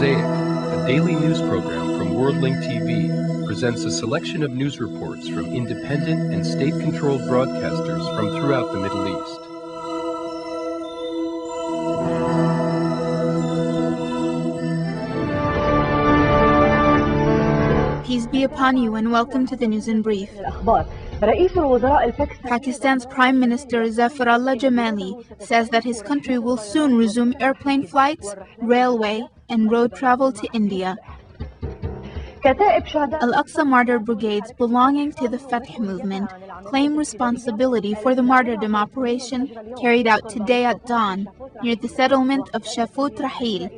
Mosaic, a daily news program from Worldlink TV, presents a selection of news reports from independent and state-controlled broadcasters from throughout the Middle East. Peace be upon you and welcome to the News in Brief. Pakistan's Prime Minister Zafarullah Jamali says that his country will soon resume airplane flights, railway, and road travel to India. Al-Aqsa Martyr Brigades belonging to the Fath movement claim responsibility for the martyrdom operation carried out today at dawn near the settlement of Shafut Rahil,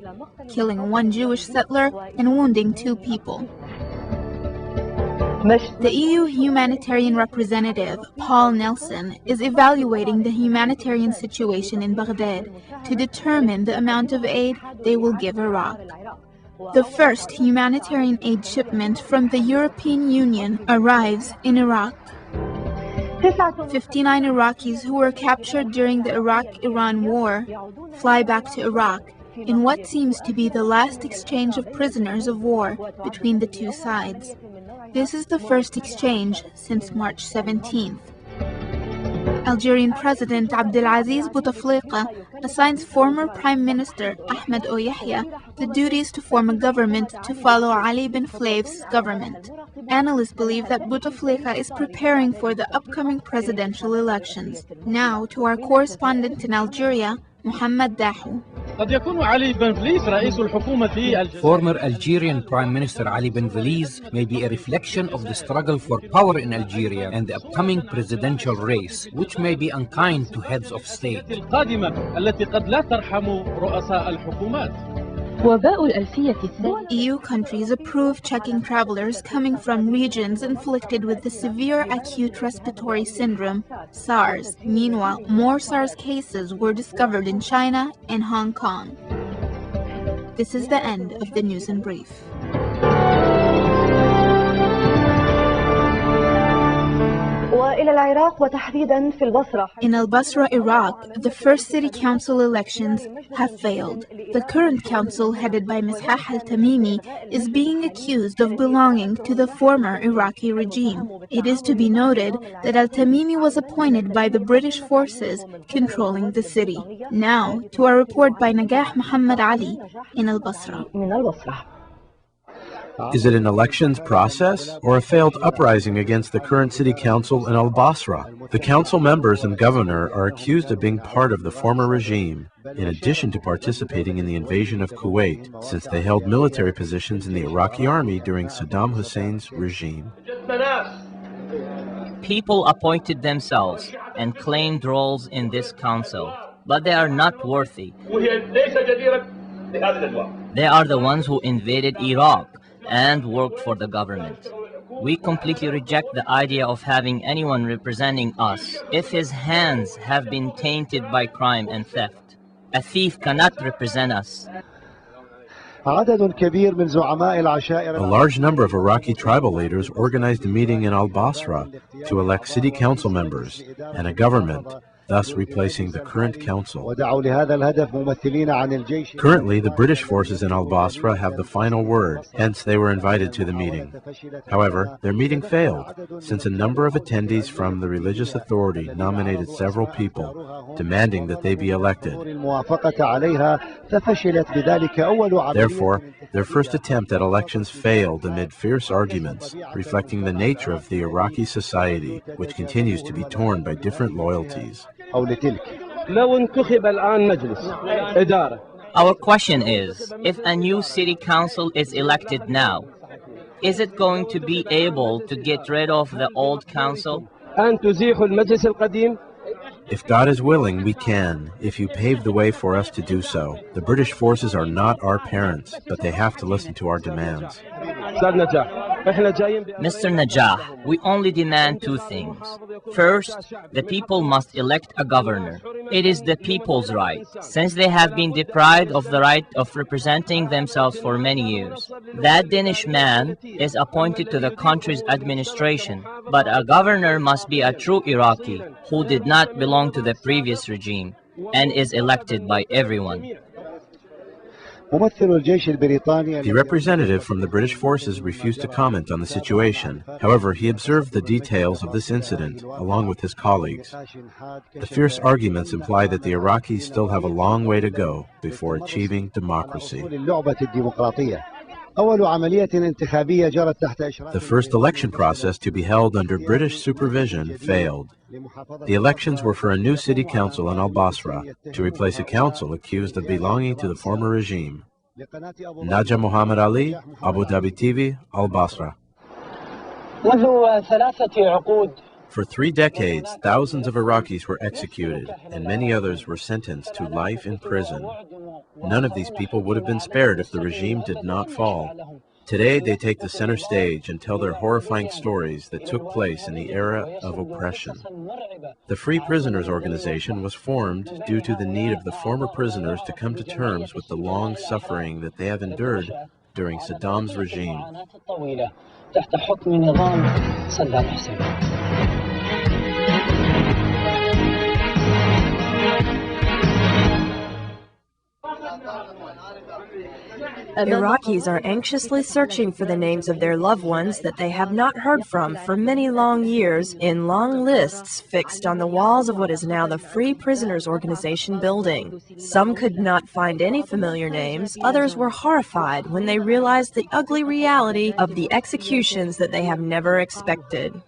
killing one Jewish settler and wounding 2 people. The EU humanitarian representative, Paul Nelson, is evaluating the humanitarian situation in Baghdad to determine the amount of aid they will give Iraq. The first humanitarian aid shipment from the European Union arrives in Iraq. 59 Iraqis who were captured during the Iraq-Iran war fly back to Iraq in what seems to be the last exchange of prisoners of war between the 2 sides. This is the first exchange since March 17th. Algerian President Abdelaziz Bouteflika assigns former Prime Minister Ahmed Yahya the duties to form a government to follow Ali bin Flaif's government. Analysts believe that Bouteflika is preparing for the upcoming presidential elections. Now to our correspondent in Algeria, Mohammed Dahu. Former Algerian Prime Minister Ali bin Flaif may be a reflection of the struggle for power in Algeria and the upcoming presidential race, which may be unkind to heads of state. EU countries approve checking travelers coming from regions inflicted with the severe acute respiratory syndrome, SARS. Meanwhile, more SARS cases were discovered in China and Hong Kong. This is the end of the News in Brief. In Al-Basra, Iraq, the first city council elections have failed. The current council, headed by Mishah al-Tamimi, is being accused of belonging to the former Iraqi regime. It is to be noted that al-Tamimi was appointed by the British forces controlling the city. Now, to our report by Nagah Muhammad Ali in Al-Basra. Is it an elections process or a failed uprising against the current city council in Al-Basra? The council members and governor are accused of being part of the former regime, in addition to participating in the invasion of Kuwait, since they held military positions in the Iraqi army during Saddam Hussein's regime. People appointed themselves and claimed roles in this council, but they are not worthy. They are the ones who invaded Iraq and worked for the government. We completely reject the idea of having anyone representing us if his hands have been tainted by crime and theft. A thief cannot represent us. A large number of Iraqi tribal leaders organized a meeting in Al-Basra to elect city council members and a government, thus replacing the current council. Currently, the British forces in Al-Basra have the final word, hence they were invited to the meeting. However, their meeting failed, since a number of attendees from the religious authority nominated several people, demanding that they be elected. Therefore, their first attempt at elections failed amid fierce arguments, reflecting the nature of the Iraqi society, which continues to be torn by different loyalties. Our question is, if a new city council is elected now, is it going to be able to get rid of the old council? If God is willing, we can, if you pave the way for us to do so. The British forces are not our parents, but they have to listen to our demands. Mr. Najah, we only demand 2 things. First, the people must elect a governor. It is the people's right, since they have been deprived of the right of representing themselves for many years. That Danish man is appointed to the country's administration, but a governor must be a true Iraqi who did not belong to the previous regime and is elected by everyone. The representative from the British forces refused to comment on the situation. However, he observed the details of this incident, along with his colleagues. The fierce arguments imply that the Iraqis still have a long way to go before achieving democracy. The first election process to be held under British supervision failed. The elections were for a new city council in Basra to replace a council accused of belonging to the former regime. Naja Muhammad Ali, Abu Dhabi TV, Basra. For 3 decades, thousands of Iraqis were executed, and many others were sentenced to life in prison. None of these people would have been spared if the regime did not fall. Today, they take the center stage and tell their horrifying stories that took place in the era of oppression. The Free Prisoners organization was formed due to the need of the former prisoners to come to terms with the long suffering that they have endured during Saddam's regime. Iraqis are anxiously searching for the names of their loved ones that they have not heard from for many long years in long lists fixed on the walls of what is now the Free Prisoners Organization building. Some could not find any familiar names, others were horrified when they realized the ugly reality of the executions that they have never expected.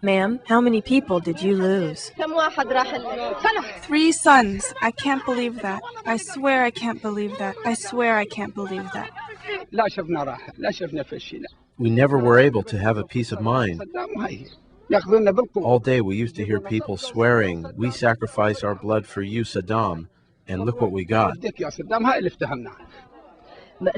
Ma'am, how many people did you lose? 3 sons. I can't believe that. I swear I can't believe that. I swear I can't believe that. We never were able to have a peace of mind. All day we used to hear people swearing, "We sacrifice our blood for you, Saddam," and look what we got.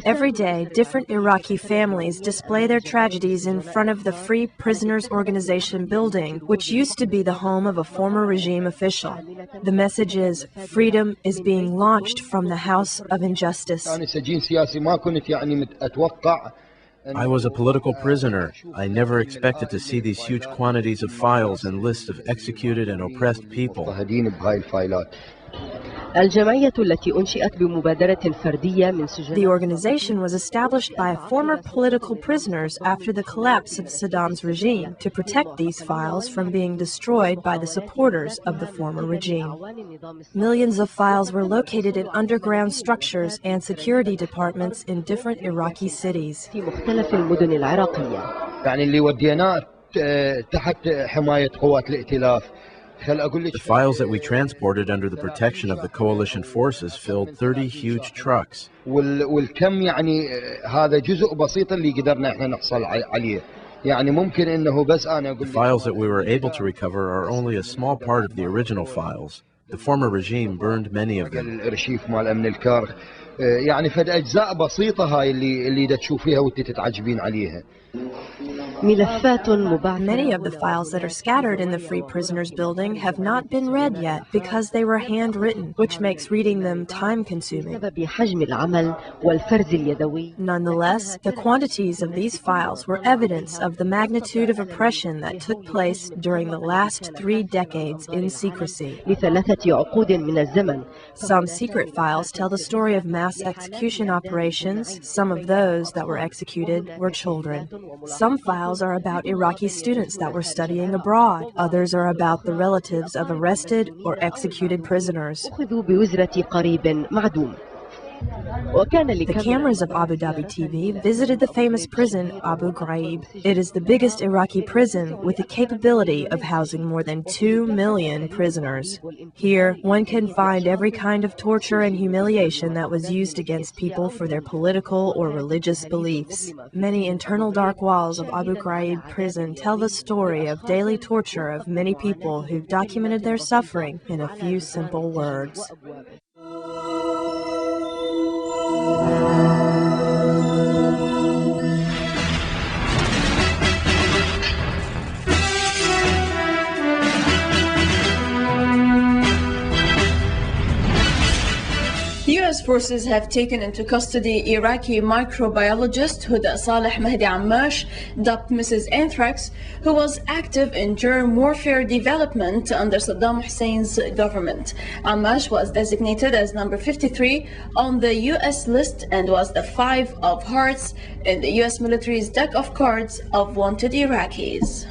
Every day, different Iraqi families display their tragedies in front of the Free Prisoners Organization building, which used to be the home of a former regime official. The message is, freedom is being launched from the house of injustice. I was a political prisoner. I never expected to see these huge quantities of files and lists of executed and oppressed people. The organization was established by former political prisoners after the collapse of Saddam's regime to protect these files from being destroyed by the supporters of the former regime. Millions of files were located in underground structures and security departments in different Iraqi cities. The files that we transported under the protection of the coalition forces filled 30 huge trucks. The files that we were able to recover are only a small part of the original files. The former regime burned many of them. Many of the files that are scattered in the Free Prisoners building have not been read yet because they were handwritten, which makes reading them time-consuming. Nonetheless, the quantities of these files were evidence of the magnitude of oppression that took place during the last 3 decades in secrecy. Some secret files tell the story of mass execution operations. Some of those that were executed were children. Some files are about Iraqi students that were studying abroad. Others are about the relatives of arrested or executed prisoners. The cameras of Abu Dhabi TV visited the famous prison Abu Ghraib. It is the biggest Iraqi prison with the capability of housing more than 2 million prisoners. Here, one can find every kind of torture and humiliation that was used against people for their political or religious beliefs. Many internal dark walls of Abu Ghraib prison tell the story of daily torture of many people who've documented their suffering in a few simple words. U.S. forces have taken into custody Iraqi microbiologist Huda Saleh Mahdi Ammash, dubbed Mrs. Anthrax, who was active in germ warfare development under Saddam Hussein's government. Ammash was designated as number 53 on the U.S. list and was the 5 of hearts in the U.S. military's deck of cards of wanted Iraqis.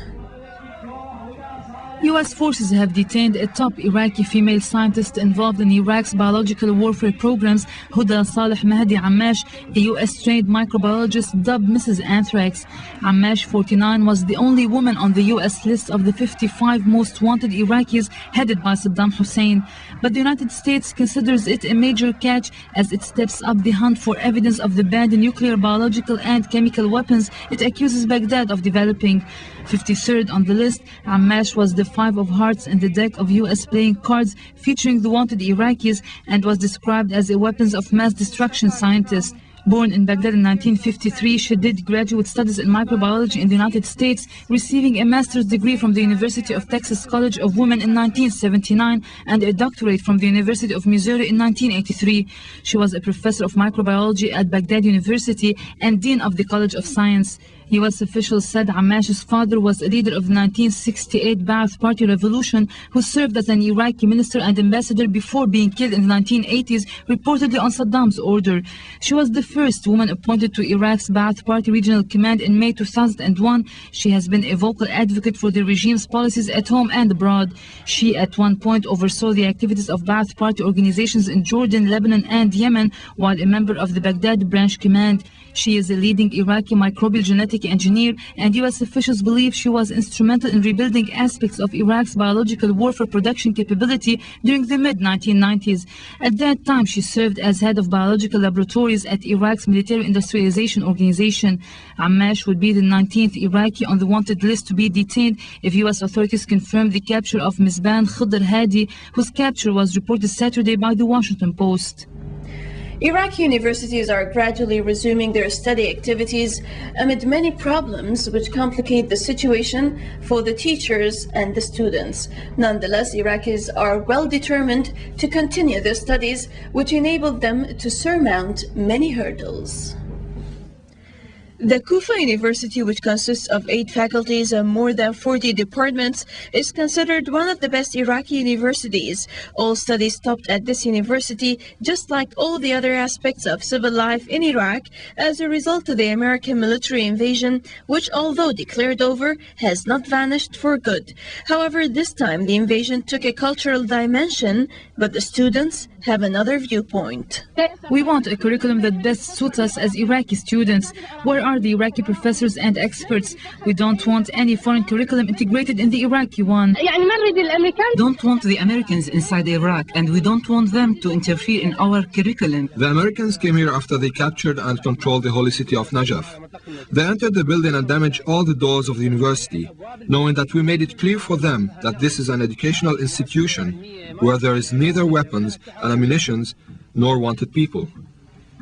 U.S. forces have detained a top Iraqi female scientist involved in Iraq's biological warfare programs, Huda Saleh Mahdi Ammash, a U.S.-trained microbiologist dubbed Mrs. Anthrax. Ammash, 49, was the only woman on the U.S. list of the 55 most wanted Iraqis headed by Saddam Hussein. But the United States considers it a major catch as it steps up the hunt for evidence of the banned nuclear, biological, and chemical weapons it accuses Baghdad of developing. 53rd on the list, Ammash was the 5 of hearts in the deck of U.S. playing cards featuring the wanted Iraqis and was described as a weapons of mass destruction scientist. Born in Baghdad in 1953, she did graduate studies in microbiology in the United States, receiving a master's degree from the University of Texas College of Women in 1979 and a doctorate from the University of Missouri in 1983. She was a professor of microbiology at Baghdad University and dean of the College of Science. U.S. officials said Ammash's father was a leader of the 1968 Ba'ath Party revolution who served as an Iraqi minister and ambassador before being killed in the 1980s, reportedly on Saddam's order. She was the first woman appointed to Iraq's Ba'ath Party regional command in May 2001. She has been a vocal advocate for the regime's policies at home and abroad. She at one point oversaw the activities of Ba'ath Party organizations in Jordan, Lebanon, and Yemen while a member of the Baghdad branch command. She is a leading Iraqi microbial genetic engineer, and U.S. officials believe she was instrumental in rebuilding aspects of Iraq's biological warfare production capability during the mid-1990s. At that time, she served as head of biological laboratories at Iraq's military industrialization organization. Ammash would be the 19th Iraqi on the wanted list to be detained if U.S. authorities confirm the capture of Misban Khidr Hadi, whose capture was reported Saturday by the Washington Post. Iraqi universities are gradually resuming their study activities amid many problems which complicate the situation for the teachers and the students. Nonetheless, Iraqis are well determined to continue their studies, which enabled them to surmount many hurdles. The Kufa University, which consists of 8 faculties and more than 40 departments, is considered one of the best Iraqi universities. All studies stopped at this university, just like all the other aspects of civil life in Iraq, as a result of the American military invasion, which, although declared over, has not vanished for good. However, this time the invasion took a cultural dimension, but the students have another viewpoint. We want a curriculum that best suits us as Iraqi students. Where are the Iraqi professors and experts? We don't want any foreign curriculum integrated in the Iraqi one. Don't want the Americans inside Iraq, and we don't want them to interfere in our curriculum. The Americans came here after they captured and controlled the holy city of Najaf. They entered the building and damaged all the doors of the university, knowing that we made it clear for them that this is an educational institution where there is neither weapons and ammunition nor wanted people.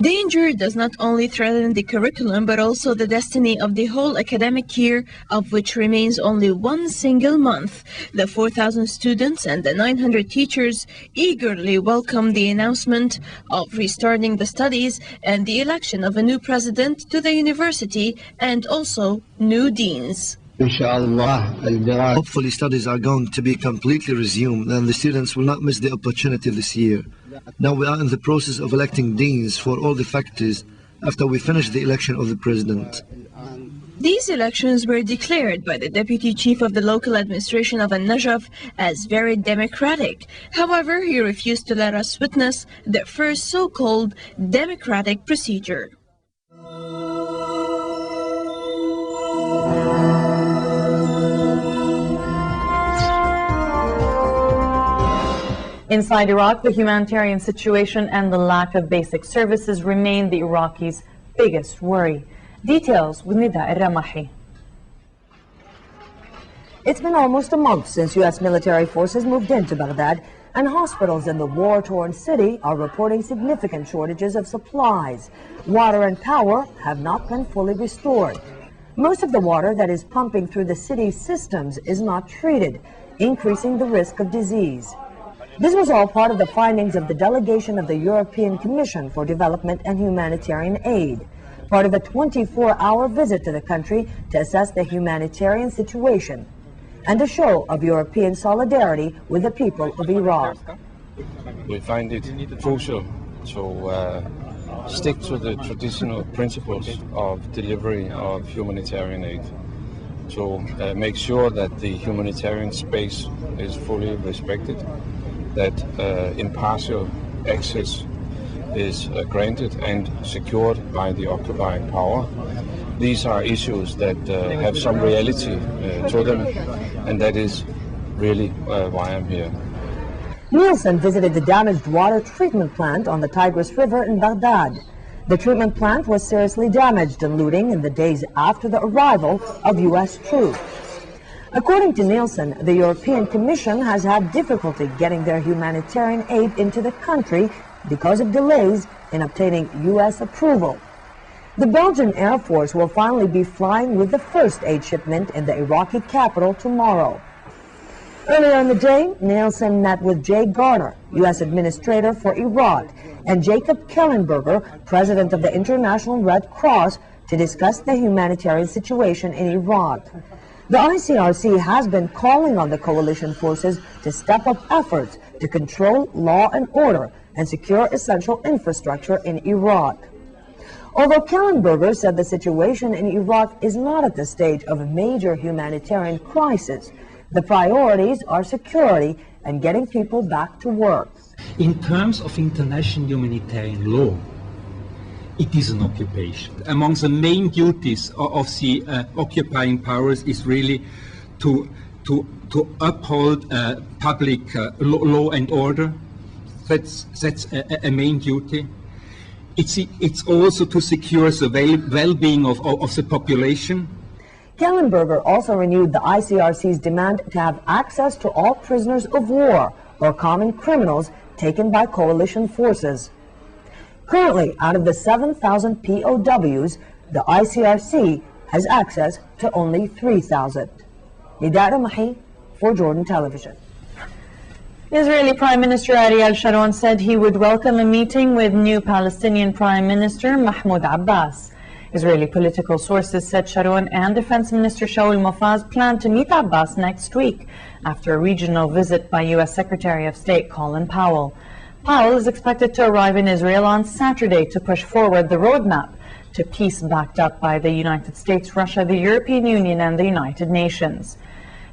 Danger does not only threaten the curriculum, but also the destiny of the whole academic year, of which remains only one single month. The 4,000 students and the 900 teachers eagerly welcome the announcement of restarting the studies and the election of a new president to the university and also new deans. Hopefully studies are going to be completely resumed and the students will not miss the opportunity this year. Now we are in the process of electing deans for all the faculties after we finish the election of the president. These elections were declared by the deputy chief of the local administration of Najaf as very democratic. However, he refused to let us witness the first so-called democratic procedure. Inside Iraq, the humanitarian situation and the lack of basic services remain the Iraqis' biggest worry. Details with Nida Al-Ramahi. It's been almost a month since U.S. military forces moved into Baghdad, and hospitals in the war-torn city are reporting significant shortages of supplies. Water and power have not been fully restored. Most of the water that is pumping through the city's systems is not treated, increasing the risk of disease. This was all part of the findings of the delegation of the European Commission for Development and Humanitarian Aid, part of a 24-hour visit to the country to assess the humanitarian situation and a show of European solidarity with the people of Iraq. We find it crucial to stick to the traditional principles of delivery of humanitarian aid, to make sure that the humanitarian space is fully respected, that impartial access is granted and secured by the occupying power. These are issues that have some reality to them, and that is really why I'm here. Nielsen visited the damaged water treatment plant on the Tigris River in Baghdad. The treatment plant was seriously damaged in looting in the days after the arrival of U.S. troops. According to Nielsen, the European Commission has had difficulty getting their humanitarian aid into the country because of delays in obtaining U.S. approval. The Belgian Air Force will finally be flying with the first aid shipment in the Iraqi capital tomorrow. Earlier in the day, Nielsen met with Jay Garner, U.S. Administrator for Iraq, and Jacob Kellenberger, President of the International Red Cross, to discuss the humanitarian situation in Iraq. The ICRC has been calling on the coalition forces to step up efforts to control law and order and secure essential infrastructure in Iraq. Although Kellenberger said the situation in Iraq is not at the stage of a major humanitarian crisis, the priorities are security and getting people back to work. In terms of international humanitarian law, it is an occupation. Among the main duties of the occupying powers is really to uphold public law and order. That's a main duty. It's also to secure the well-being of the population. Kellenberger also renewed the ICRC's demand to have access to all prisoners of war or common criminals taken by coalition forces. Currently, out of the 7,000 POWs, the ICRC has access to only 3,000. Nidara Mahi for Jordan Television. Israeli Prime Minister Ariel Sharon said he would welcome a meeting with new Palestinian Prime Minister Mahmoud Abbas. Israeli political sources said Sharon and Defense Minister Shaul Mofaz plan to meet Abbas next week after a regional visit by U.S. Secretary of State Colin Powell. Powell is expected to arrive in Israel on Saturday to push forward the roadmap to peace backed up by the United States, Russia, the European Union and the United Nations.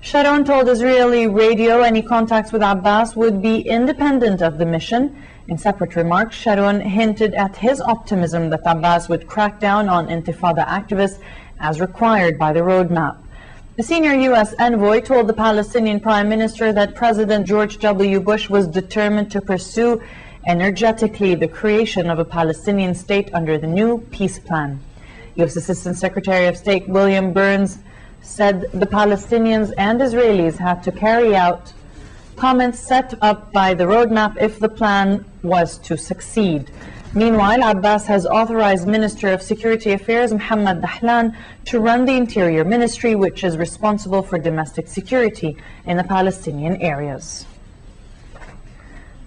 Sharon told Israeli radio any contacts with Abbas would be independent of the mission. In separate remarks, Sharon hinted at his optimism that Abbas would crack down on Intifada activists as required by the roadmap. A senior U.S. envoy told the Palestinian Prime Minister that President George W. Bush was determined to pursue energetically the creation of a Palestinian state under the new peace plan. U.S. Assistant Secretary of State William Burns said the Palestinians and Israelis had to carry out comments set up by the roadmap if the plan was to succeed. Meanwhile, Abbas has authorized Minister of Security Affairs Mohammed Dahlan to run the Interior Ministry, which is responsible for domestic security in the Palestinian areas.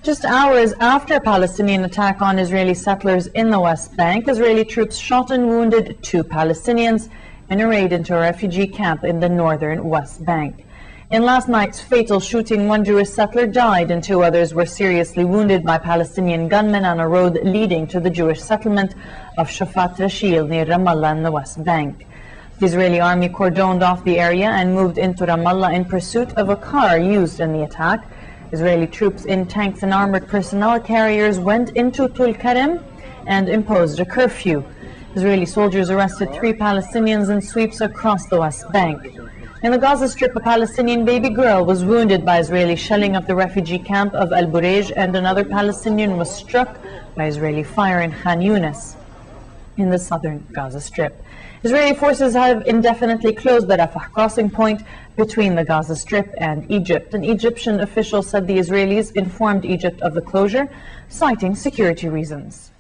Just hours after a Palestinian attack on Israeli settlers in the West Bank, Israeli troops shot and wounded 2 Palestinians in a raid into a refugee camp in the northern West Bank. In last night's fatal shooting, 1 Jewish settler died and 2 others were seriously wounded by Palestinian gunmen on a road leading to the Jewish settlement of Shafat Rashil near Ramallah in the West Bank. The Israeli army cordoned off the area and moved into Ramallah in pursuit of a car used in the attack. Israeli troops in tanks and armored personnel carriers went into Tulkarem and imposed a curfew. Israeli soldiers arrested 3 Palestinians in sweeps across the West Bank. In the Gaza Strip, a Palestinian baby girl was wounded by Israeli shelling of the refugee camp of Al Burej, and another Palestinian was struck by Israeli fire in Khan Yunis in the southern Gaza Strip. Israeli forces have indefinitely closed the Rafah crossing point between the Gaza Strip and Egypt. An Egyptian official said the Israelis informed Egypt of the closure, citing security reasons.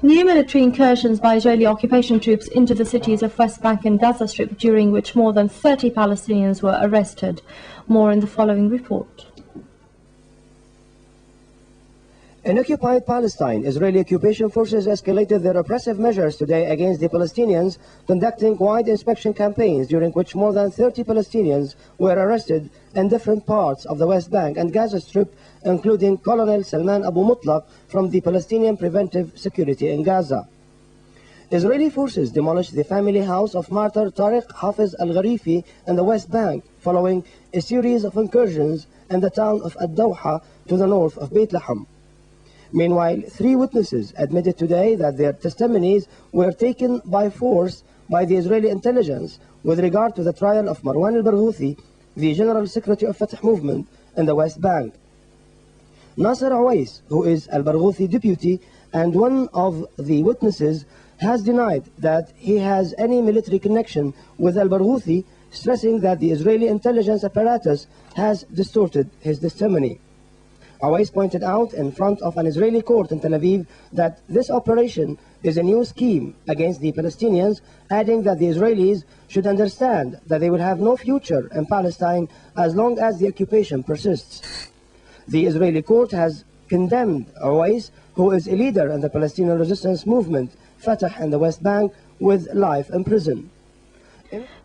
New military incursions by Israeli occupation troops into the cities of West Bank and Gaza Strip, during which more than 30 Palestinians were arrested. More in the following report. In occupied Palestine, Israeli occupation forces escalated their oppressive measures today against the Palestinians, conducting wide inspection campaigns during which more than 30 Palestinians were arrested in different parts of the West Bank and Gaza Strip, including Colonel Salman Abu Mutlaq from the Palestinian Preventive Security in Gaza. Israeli forces demolished the family house of martyr Tariq Hafiz al-Gharifi in the West Bank following a series of incursions in the town of Ad-Dawha to the north of Beit Lahem. Meanwhile, 3 witnesses admitted today that their testimonies were taken by force by the Israeli intelligence with regard to the trial of Marwan al-Barghouthi, the General Secretary of Fatah movement in the West Bank. Nasser Awais, who is al-Barghouthi deputy and one of the witnesses, has denied that he has any military connection with al-Barghouthi, stressing that the Israeli intelligence apparatus has distorted his testimony. Awais pointed out in front of an Israeli court in Tel Aviv that this operation is a new scheme against the Palestinians, adding that the Israelis should understand that they will have no future in Palestine as long as the occupation persists. The Israeli court has condemned Awais, who is a leader in the Palestinian resistance movement, Fatah in the West Bank, with life in prison.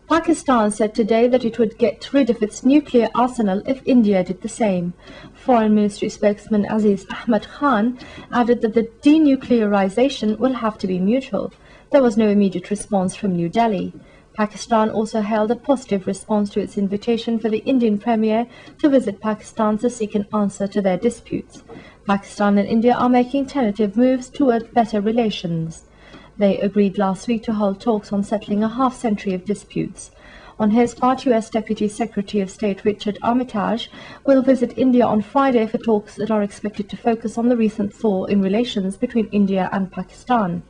Pakistan said today that it would get rid of its nuclear arsenal if India did the same. Foreign Ministry spokesman Aziz Ahmad Khan added that the denuclearization will have to be mutual. There was no immediate response from New Delhi. Pakistan also held a positive response to its invitation for the Indian Premier to visit Pakistan to seek an answer to their disputes. Pakistan and India are making tentative moves toward better relations. They agreed last week to hold talks on settling a half-century of disputes. On his part, U.S. Deputy Secretary of State Richard Armitage will visit India on Friday for talks that are expected to focus on the recent thaw in relations between India and Pakistan.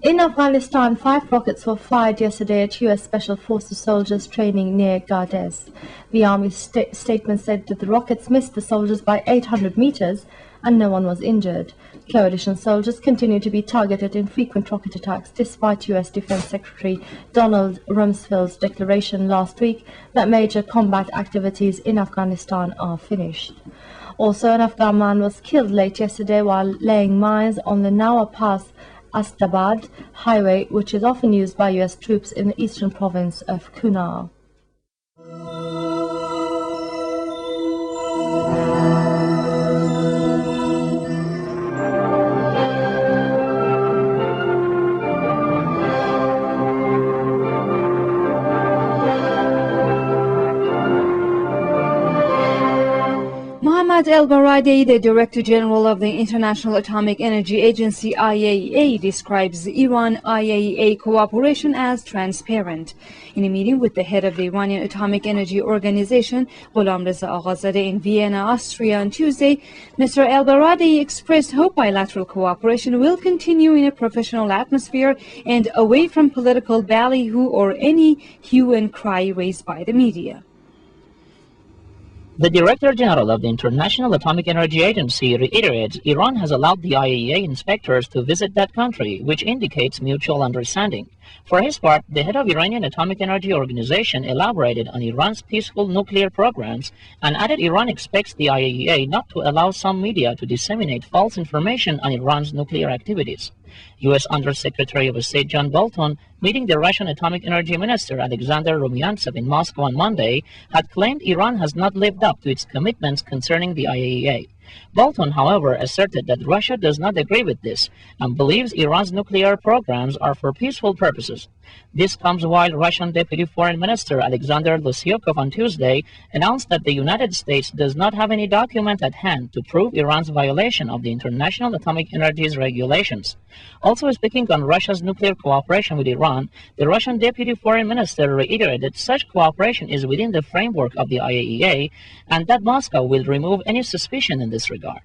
In Afghanistan, 5 rockets were fired yesterday at U.S. Special Forces soldiers training near Gades. The Army statement said that the rockets missed the soldiers by 800 meters and no one was injured. Coalition soldiers continue to be targeted in frequent rocket attacks despite U.S. Defense Secretary Donald Rumsfeld's declaration last week that major combat activities in Afghanistan are finished. Also, an Afghan man was killed late yesterday while laying mines on the Nawa Pass Astabad highway, which is often used by U.S. troops in the eastern province of Kunar. Mohammad El-Baradei, the Director General of the International Atomic Energy Agency (IAEA), describes Iran-IAEA cooperation as transparent. In a meeting with the head of the Iranian Atomic Energy Organization, Ghulam Reza Aghazadeh, in Vienna, Austria on Tuesday, Mr. El-Baradei expressed hope bilateral cooperation will continue in a professional atmosphere and away from political ballyhoo or any hue and cry raised by the media. The Director General of the International Atomic Energy Agency reiterates Iran has allowed the IAEA inspectors to visit that country, which indicates mutual understanding. For his part, the head of Iranian Atomic Energy Organization elaborated on Iran's peaceful nuclear programs and added Iran expects the IAEA not to allow some media to disseminate false information on Iran's nuclear activities. U.S. Undersecretary of State John Bolton, meeting the Russian Atomic Energy Minister Alexander Rumyantsev in Moscow on Monday, had claimed Iran has not lived up to its commitments concerning the IAEA. Bolton, however, asserted that Russia does not agree with this and believes Iran's nuclear programs are for peaceful purposes. This comes while Russian Deputy Foreign Minister Alexander Lusyukov on Tuesday announced that the United States does not have any document at hand to prove Iran's violation of the International Atomic Energy's regulations. Also speaking on Russia's nuclear cooperation with Iran, the Russian Deputy Foreign Minister reiterated such cooperation is within the framework of the IAEA and that Moscow will remove any suspicion in this regard.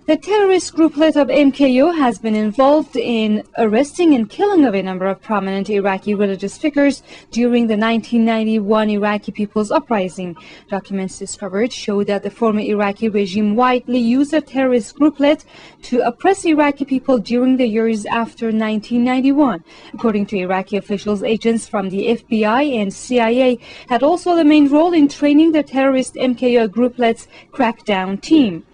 The terrorist grouplet of MKO has been involved in arresting and killing of a number of prominent Iraqi religious figures during the 1991 Iraqi People's Uprising. Documents discovered show that the former Iraqi regime widely used the terrorist grouplet to oppress Iraqi people during the years after 1991. According to Iraqi officials, agents from the FBI and CIA had also the main role in training the terrorist MKO grouplet's crackdown team.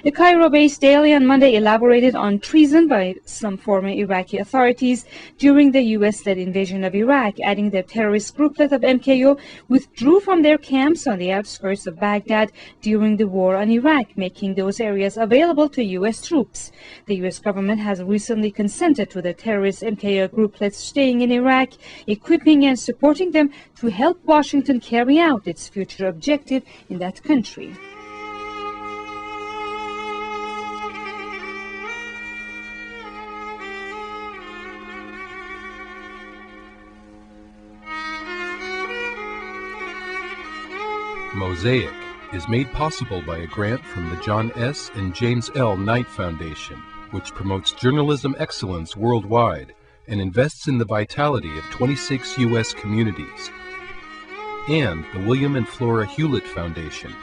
The Cairo-based Daily on Monday elaborated on treason by some former Iraqi authorities during the U.S.-led invasion of Iraq, adding the terrorist grouplet of MKO withdrew from their camps on the outskirts of Baghdad during the war on Iraq, making those areas available to U.S. troops. The U.S. government has recently consented to the terrorist MKO grouplets staying in Iraq, equipping and supporting them to help Washington carry out its future objective in that country. Mosaic is made possible by a grant from the John S. and James L. Knight Foundation, which promotes journalism excellence worldwide and invests in the vitality of 26 U.S. communities, and the William and Flora Hewlett Foundation,